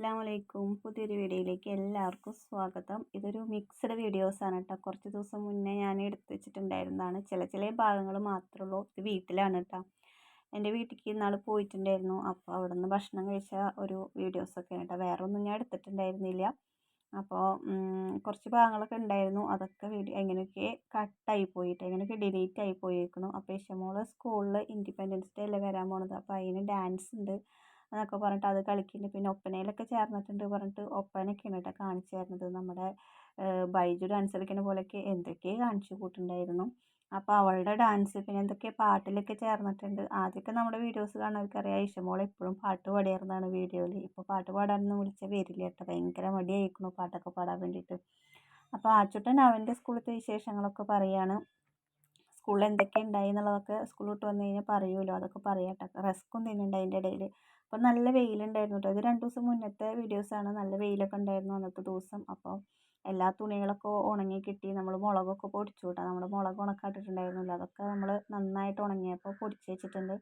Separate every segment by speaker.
Speaker 1: അസ്സലാമലൈക്കും. പുതിയൊരു വീഡിയോയിലേക്ക് എല്ലാവർക്കും സ്വാഗതം. ഇതൊരു മിക്സ്ഡ് വീഡിയോസാണ് കേട്ടോ. കുറച്ച് ദിവസം മുന്നേ ഞാൻ എടുത്ത് വെച്ചിട്ടുണ്ടായിരുന്നതാണ്. ചില ഭാഗങ്ങൾ മാത്രമേ ഉള്ളൂ. ഇത് വീട്ടിലാണ് കേട്ടോ. എൻ്റെ വീട്ടിലേക്ക് ഇന്നാൾ പോയിട്ടുണ്ടായിരുന്നു. അപ്പോൾ അവിടെ നിന്ന് ഭക്ഷണം കഴിച്ച ഒരു വീഡിയോസൊക്കെയാണ് കേട്ടോ. വേറെ ഒന്നും ഞാൻ എടുത്തിട്ടുണ്ടായിരുന്നില്ല. അപ്പോൾ കുറച്ച് ഭാഗങ്ങളൊക്കെ ഉണ്ടായിരുന്നു. അതൊക്കെ എങ്ങനെയൊക്കെ കട്ടായി പോയിട്ട് എങ്ങനെയൊക്കെ ഡിലീറ്റ് ആയി പോയിരിക്കുന്നു. അപ്പോൾ ഇഷമോള് സ്കൂളിൽ ഇൻഡിപെൻഡൻസ് ഡേ അല്ലേ വരാൻ പോണത്. അപ്പോൾ അതിന് ഡാൻസ് ഉണ്ട് എന്നൊക്കെ പറഞ്ഞിട്ട് അത് കളിക്കുന്നുണ്ട്. പിന്നെ ഒപ്പനയിലൊക്കെ ചേർന്നിട്ടുണ്ട് പറഞ്ഞിട്ട് ഒപ്പനയൊക്കെയാണ് കേട്ടോ കാണിച്ചു തരുന്നത്. നമ്മുടെ ബൈജു ഡാൻസ് കളിക്കുന്ന പോലെയൊക്കെ എന്തൊക്കെയോ കാണിച്ചു കൂട്ടുണ്ടായിരുന്നു. അപ്പോൾ അവളുടെ ഡാൻസ് പിന്നെ എന്തൊക്കെ പാട്ടിലൊക്കെ ചേർന്നിട്ടുണ്ട്. ആദ്യമൊക്കെ നമ്മുടെ വീഡിയോസ് കാണുന്നവർക്കറിയാം ഇഷമോൾ എപ്പോഴും പാട്ട് പാടിയായിരുന്നതാണ് വീഡിയോയിൽ. ഇപ്പോൾ പാട്ട് പാടാനൊന്നും വിളിച്ചാൽ വരില്ല കേട്ടോ. ഭയങ്കര മടിയായിരിക്കുന്നു പാട്ടൊക്കെ പാടാൻ വേണ്ടിയിട്ട്. അപ്പോൾ ആച്ചുട്ടൻ അവൻ്റെ സ്കൂളിലത്തെ വിശേഷങ്ങളൊക്കെ പറയുകയാണ്. സ്കൂളിൽ എന്തൊക്കെ ഉണ്ടായി എന്നുള്ളതൊക്കെ സ്കൂൾ വിട്ട് വന്നു കഴിഞ്ഞാൽ പറയുമല്ലോ, അതൊക്കെ പറയാം കേട്ടോ. റസ്ക്കും തിന്നുന്നുണ്ട് അതിൻ്റെ ഇടയിൽ. അപ്പോൾ നല്ല വെയിലുണ്ടായിരുന്നു കേട്ടോ. ഇത് 2 ദിവസം മുന്നത്തെ വീഡിയോസാണ്. നല്ല വെയിലൊക്കെ ഉണ്ടായിരുന്നു അന്നത്തെ ദിവസം. അപ്പോൾ എല്ലാ തുണികളൊക്കെ ഉണങ്ങി കിട്ടി. നമ്മൾ മുളകൊക്കെ പൊടിച്ചു കേട്ടോ. നമ്മൾ മുളക് ഉണക്കാട്ടിട്ടുണ്ടായിരുന്നില്ല, അതൊക്കെ നമ്മൾ നന്നായിട്ട് ഉണങ്ങിയപ്പോൾ പൊടിച്ച് വെച്ചിട്ടുണ്ട്.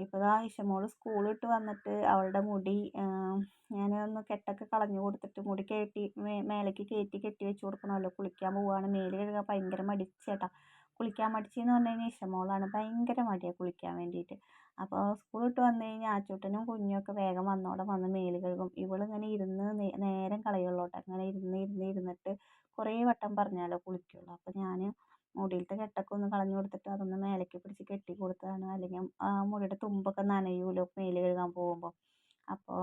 Speaker 1: ഇപ്പോൾ ആ ഇഷമോൾ സ്കൂൾ വിട്ട് വന്നിട്ട് അവളുടെ മുടി ഞാനൊന്ന് കെട്ടൊക്കെ കളഞ്ഞു കൊടുത്തിട്ട് മുടി കയറ്റി മേലേക്ക് കെട്ടി വെച്ച് കൊടുക്കണമല്ലോ. കുളിക്കാൻ പോവുകയാണ്. മേല് കഴുകാൻ ഭയങ്കര മടിച്ചേട്ടാ. കുളിക്കാൻ മടിച്ചെന്ന് പറഞ്ഞു കഴിഞ്ഞാൽ ഇഷമോളാണ്. ഭയങ്കര മടിയാണ് കുളിക്കാൻ വേണ്ടിയിട്ട്. അപ്പോൾ സ്കൂൾ വിട്ട് വന്നു കഴിഞ്ഞാൽ ആച്ചൂട്ടനും കുഞ്ഞുമൊക്കെ വേഗം വന്ന് മേല് കഴുകും. ഇവളിങ്ങനെ ഇരുന്ന് നേരം കളയുള്ളൂ കേട്ടോ. അങ്ങനെ ഇരുന്നിട്ട് കുറേ വട്ടം പറഞ്ഞാലോ കുളിക്കുള്ളൂ. അപ്പോൾ ഞാൻ മുടിയിലത്തെ കെട്ടൊക്കെ ഒന്ന് കളഞ്ഞു കൊടുത്തിട്ട് അതൊന്ന് മേലേക്ക് പിടിച്ച് കെട്ടി കൊടുത്തതാണ്. അല്ലെങ്കിൽ മുടിയുടെ തുമ്പൊക്കെ നനയുമല്ലോ മേല് കഴുകാൻ പോകുമ്പോൾ. അപ്പോൾ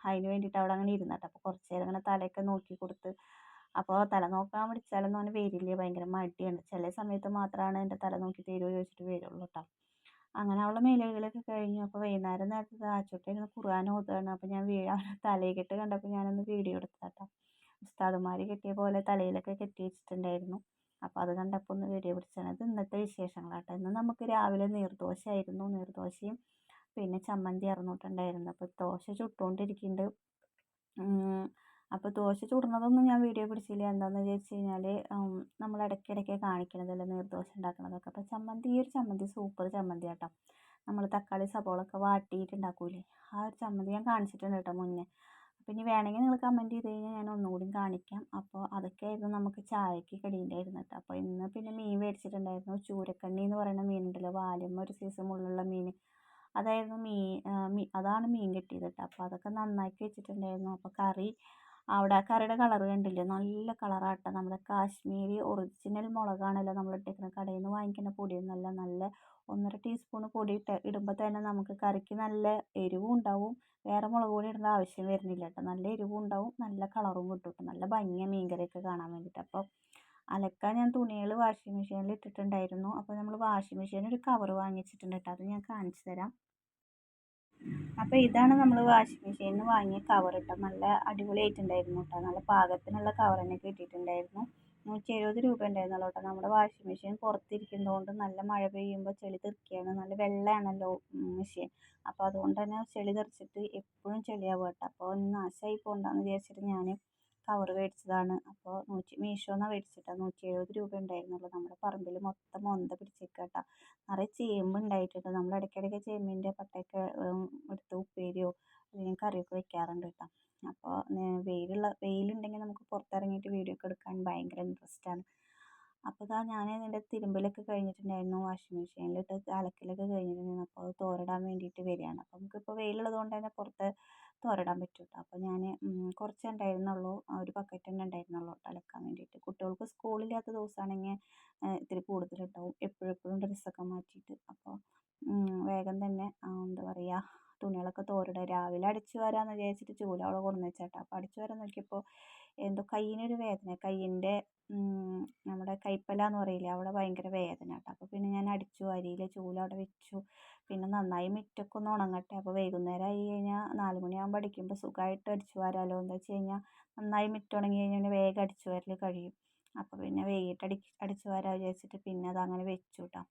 Speaker 1: അതിന് വേണ്ടിയിട്ട് അവിടെ അങ്ങനെ ഇരുന്നിട്ട് അപ്പോൾ കുറച്ച് നേരം അങ്ങനെ തലയൊക്കെ നോക്കി കൊടുത്ത്. അപ്പോൾ തല നോക്കാൻ വിളിച്ചാലൊന്നും അവന് വരില്ല. ഭയങ്കര മടിയാണ്. ചില സമയത്ത് മാത്രമാണ് എൻ്റെ തല നോക്കി തരുമോ ചോദിച്ചിട്ട് വരുള്ളൂ കേട്ടോ. അങ്ങനെ അവളുടെ മേലുകഴുകലൊക്കെ കഴിഞ്ഞു. അപ്പോൾ വൈകുന്നേരം നേരത്ത് ആച്ചുട്ടൻ ഖുർആൻ ഓതുകയാണ്. അപ്പോൾ ഞാൻ അവൻ്റെ തലയിൽ കെട്ട് കണ്ടപ്പോൾ ഞാനൊന്ന് വീഡിയോ എടുത്തതാണ് കേട്ടോ. ഉസ്താദുമാർ കെട്ടിയ പോലെ തലയിലൊക്കെ കെട്ടി വെച്ചിട്ടുണ്ടായിരുന്നു. അപ്പോൾ അത് കണ്ടപ്പോൾ ഒന്ന് വീഡിയോ പിടിച്ചതാണ്. ഇത് ഇന്നത്തെ വിശേഷങ്ങളാട്ടോ. ഇന്ന് നമുക്ക് രാവിലെ നീർദോശയായിരുന്നു. നീർദോശയും പിന്നെ ചമ്മന്തി അറിഞ്ഞിട്ടുണ്ടായിരുന്നു. അപ്പോൾ ദോശ ചുട്ടുകൊണ്ടിരിക്കുന്നുണ്ട്. അപ്പോൾ ദോശ ചുടുന്നതൊന്നും ഞാൻ വീഡിയോ പിടിച്ചില്ല. എന്താണെന്ന് വിചാരിച്ച് കഴിഞ്ഞാൽ നമ്മൾ ഇടയ്ക്കിടയ്ക്ക് കാണിക്കണതല്ലേ നീർദോശ ഉണ്ടാക്കണതൊക്കെ. അപ്പോൾ ഈ ഒരു ചമ്മന്തി സൂപ്പർ ചമ്മന്തി കേട്ടോ. നമ്മൾ തക്കാളി സബോളൊക്കെ വാട്ടിയിട്ട് ഉണ്ടാക്കൂലേ, ആ ഒരു ചമ്മന്തി ഞാൻ കാണിച്ചിട്ടുണ്ട് കേട്ടോ മുന്നേ. അപ്പോൾ ഇനി വേണമെങ്കിൽ നിങ്ങൾ കമൻറ്റ് ചെയ്ത് കഴിഞ്ഞാൽ ഞാൻ ഒന്നുകൂടി കാണിക്കാം. അപ്പോൾ അതൊക്കെയായിരുന്നു നമുക്ക് ചായക്ക് കടിയുണ്ടായിരുന്നു കേട്ടോ. അപ്പോൾ ഇന്ന് പിന്നെ മീൻ മേടിച്ചിട്ടുണ്ടായിരുന്നു. ചൂരക്കണ്ണി എന്ന് പറയുന്ന മീനുണ്ടല്ലോ, വാലും ഒരു സൈസ് മുള്ളുള്ള മീൻ. അതായിരുന്നു അതാണ് മീൻ കിട്ടിയത് കേട്ടോ. അപ്പോൾ അതൊക്കെ നന്നാക്കി വെച്ചിട്ടുണ്ടായിരുന്നു. അപ്പോൾ അവിടെ കറിയുടെ കളർ കണ്ടില്ലേ, നല്ല കളറാട്ടോ. നമ്മുടെ കാശ്മീരി ഒറിജിനൽ മുളകാണല്ലോ നമ്മൾ ഇട്ടിരിക്കുന്നത്. കടയിൽ നിന്ന് വാങ്ങിക്കുന്ന പൊടിയൊന്നുമല്ല. നല്ല 1.5 ടീസ്പൂൺ പൊടി ഇടുമ്പോൾ തന്നെ നമുക്ക് കറിക്ക് നല്ല എരിവും ഉണ്ടാവും. വേറെ മുളക് പൊടി ഇടേണ്ട ആവശ്യം വരുന്നില്ല കേട്ടോ. നല്ല എരിവും ഉണ്ടാവും, നല്ല കളറും കിട്ടും കേട്ടോ. നല്ല ഭംഗിയാണ് മീൻകറിയൊക്കെ കാണാൻ വേണ്ടിയിട്ട്. അപ്പോൾ അലക്കാൻ ഞാൻ തുണികൾ വാഷിംഗ് മെഷീനിൽ ഇട്ടിട്ടുണ്ടായിരുന്നു. അപ്പോൾ നമ്മൾ വാഷിംഗ് മെഷീൻ ഒരു കവർ വാങ്ങിച്ചിട്ടുണ്ട് കേട്ടോ. അത് ഞാൻ കാണിച്ചു തരാം. അപ്പോൾ ഇതാണ് നമ്മൾ വാഷിംഗ് മെഷീനിൽ നിന്ന് വാങ്ങിയ കവർ കേട്ടോ. നല്ല അടിപൊളിയായിട്ടുണ്ടായിരുന്നു കേട്ടോ. നല്ല പാകത്തിനുള്ള കവർ തന്നെ കിട്ടിയിട്ടുണ്ടായിരുന്നു. 170 രൂപ ഉണ്ടായിരുന്നുള്ളൂ കേട്ടോ. നമ്മുടെ വാഷിംഗ് മെഷീൻ പുറത്തിരിക്കുന്നതുകൊണ്ട് നല്ല മഴ പെയ്യുമ്പോൾ ചെളി തെറിക്കുകയാണ്. നല്ല വെള്ളയാണല്ലോ മെഷീൻ. അപ്പോൾ അതുകൊണ്ട് തന്നെ ചെളി തെറിച്ചിട്ട് എപ്പോഴും ചെളിയാവും കേട്ടോ. അപ്പോൾ നാശമായി പോകണ്ടെന്ന് വിചാരിച്ചിട്ട് ഞാൻ കവർ മേടിച്ചതാണ്. അപ്പോൾ മീഷോന്നാണ് മേടിച്ചിട്ട് 170 രൂപ ഉണ്ടായിരുന്നുള്ളൂ. നമ്മുടെ പറമ്പിൽ മൊത്തം മൊന്ത പിടിച്ചേക്കുക കേട്ടോ. നിറയെ ചേമ്പ് ഉണ്ടായിട്ടുണ്ട്. നമ്മൾ ഇടയ്ക്കിടയ്ക്ക് ചേമ്പിൻ്റെ പട്ടയൊക്കെ എടുത്ത് ഉപ്പേരിയോ അല്ലെങ്കിൽ കറിയൊക്കെ വെക്കാറുണ്ട് കേട്ടോ. അപ്പോൾ വെയിലുണ്ടെങ്കിൽ നമുക്ക് പുറത്തിറങ്ങിയിട്ട് വീഡിയോ ഒക്കെ എടുക്കാൻ ഭയങ്കര ഇൻട്രസ്റ്റാണ്. അപ്പോൾ ഞാൻ ഇതിൻ്റെ തിരുമ്പലൊക്കെ കഴിഞ്ഞിട്ടുണ്ടായിരുന്നു. വാഷിംഗ് മെഷീനിലിട്ട് അലക്കലൊക്കെ കഴിഞ്ഞിട്ടുണ്ടായിരുന്നു. അപ്പോൾ അത് തോരടാൻ വേണ്ടിയിട്ട് വരികയാണ്. അപ്പോൾ നമുക്കിപ്പോൾ വെയിലുള്ളത് കൊണ്ട് തന്നെ പുറത്ത് തോരടാൻ പറ്റും കേട്ടോ. അപ്പോൾ ഞാൻ കുറച്ചേ ഉണ്ടായിരുന്നുള്ളൂ, ഒരു ബക്കറ്റ് തന്നെ ഉണ്ടായിരുന്നുള്ളൂ കേട്ടോ അലക്കാൻ വേണ്ടിയിട്ട്. കുട്ടികൾക്ക് സ്കൂളില്ലാത്ത ദിവസമാണെങ്കിൽ ഇത്തിരി കൂടുതലുണ്ടാവും. എപ്പോഴും ഡ്രസ്സൊക്കെ മാറ്റിയിട്ട്. അപ്പോൾ വേഗം തന്നെ തുണികളൊക്കെ തോരടുക. രാവിലെ അടിച്ചു വരാമെന്ന് വിചാരിച്ചിട്ട് ചൂല് അവിടെ കൊണ്ടുവന്ന് വെച്ചേട്ടാ. അപ്പോൾ അടിച്ചു വരാൻ നോക്കിയപ്പോൾ എന്തോ കയ്യിനൊരു വേദന, കയ്യിൻ്റെ നമ്മുടെ കൈപ്പല എന്ന് പറയില്ലേ, അവിടെ ഭയങ്കര വേദന കേട്ടോ. അപ്പോൾ പിന്നെ ഞാൻ അടിച്ചു വാരിയില്ല, ചൂല് അവിടെ വെച്ചു. പിന്നെ നന്നായി മുറ്റമൊക്കെ ഒന്ന് ഉണങ്ങട്ടെ. അപ്പോൾ വൈകുന്നേരം ആയി കഴിഞ്ഞാൽ 4 മണിയാകുമ്പോൾ അടിക്കുമ്പോൾ സുഖമായിട്ട് അടിച്ചു വാരാമല്ലോ. എന്താ വെച്ച് കഴിഞ്ഞാൽ നന്നായി മുറ്റം ഉണങ്ങി കഴിഞ്ഞാൽ വേഗം അടിച്ചു വാരൽ കഴിയും. അപ്പോൾ പിന്നെ വൈകിട്ട് അടിച്ചു വാരാൻ വിചാരിച്ചിട്ട് പിന്നെ അതങ്ങനെ വെച്ചു കേട്ടോ.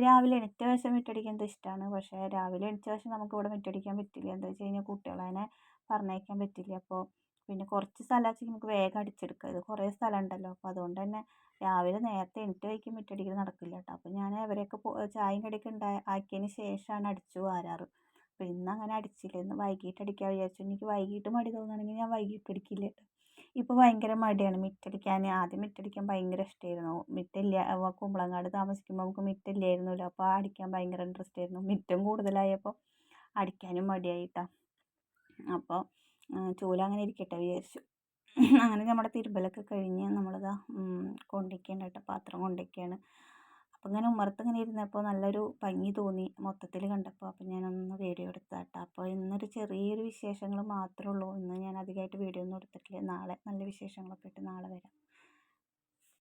Speaker 1: രാവിലെ എണീറ്റ ശേഷം മുറ്റടിക്കുന്നത് ഇഷ്ടമാണ്. പക്ഷേ രാവിലെ എണീറ്റ ശേഷം നമുക്ക് ഇവിടെ മുറ്റടിക്കാൻ പറ്റില്ല. എന്താ വെച്ച് കഴിഞ്ഞാൽ കുട്ടികളെ പറഞ്ഞയക്കാൻ പറ്റില്ല. അപ്പോൾ പിന്നെ കുറച്ച് സ്ഥലം വെച്ചാൽ നമുക്ക് വേഗം അടിച്ചെടുക്കാം. ഇത് കുറേ സ്ഥലം ഉണ്ടല്ലോ. അപ്പോൾ അതുകൊണ്ട് തന്നെ രാവിലെ നേരത്തെ എണീറ്റ് വയ്ക്കും മുറ്റടിക്കൽ നടക്കില്ല കേട്ടോ. അപ്പോൾ ഞാൻ അവരെയൊക്കെ ചായയും കടിയൊക്കെ ആക്കിയതിന് ശേഷമാണ് അടിച്ചു വാരാറ്. അപ്പോൾ ഇന്ന് അങ്ങനെ അടിച്ചില്ല. ഇന്ന് വൈകിട്ട് അടിക്കാൻ വിചാരിച്ചു. എനിക്ക് വൈകിട്ട് മടി തോന്നുകയാണെങ്കിൽ ഞാൻ വൈകിട്ട് അടിക്കില്ല കേട്ടോ. ഇപ്പോൾ ഭയങ്കര മടിയാണ് മിറ്റടിക്കാൻ. ആദ്യം മിറ്റടിക്കാൻ ഭയങ്കര ഇഷ്ടമായിരുന്നു. മിറ്റില്ല, കുമ്പളങ്ങാട് താമസിക്കുമ്പോൾ നമുക്ക് മിറ്റില്ലായിരുന്നല്ലോ. അപ്പോൾ അടിക്കാൻ ഭയങ്കര ഇൻട്രസ്റ്റ് ആയിരുന്നു. മിറ്റം കൂടുതലായപ്പോൾ അടിക്കാനും മടിയായിട്ടാ. അപ്പോൾ ചൂല അങ്ങനെ ഇരിക്കട്ടെ വിചാരിച്ചു. അങ്ങനെ നമ്മുടെ തിരുമ്പലൊക്കെ കഴിഞ്ഞ് നമ്മളിതാ കൊണ്ടിരിക്കുകയാണ് കേട്ടോ, പാത്രം കൊണ്ടിരിക്കുകയാണ്. അപ്പോൾ ഇങ്ങനെ ഉമ്മറത്ത് ഇങ്ങനെ ഇരുന്നപ്പോൾ നല്ലൊരു ഭംഗി തോന്നി മൊത്തത്തിൽ കണ്ടപ്പോൾ. അപ്പോൾ ഞാനൊന്ന് വീഡിയോ എടുത്താട്ടോ. അപ്പോൾ ഇന്നൊരു ചെറിയൊരു വിശേഷങ്ങൾ മാത്രമേ ഉള്ളൂ. ഇന്ന് ഞാൻ അധികമായിട്ട് വീഡിയോ ഒന്നും എടുത്തിട്ടില്ല. നാളെ നല്ല വിശേഷങ്ങളൊക്കെ ആയിട്ട് നാളെ വരാം.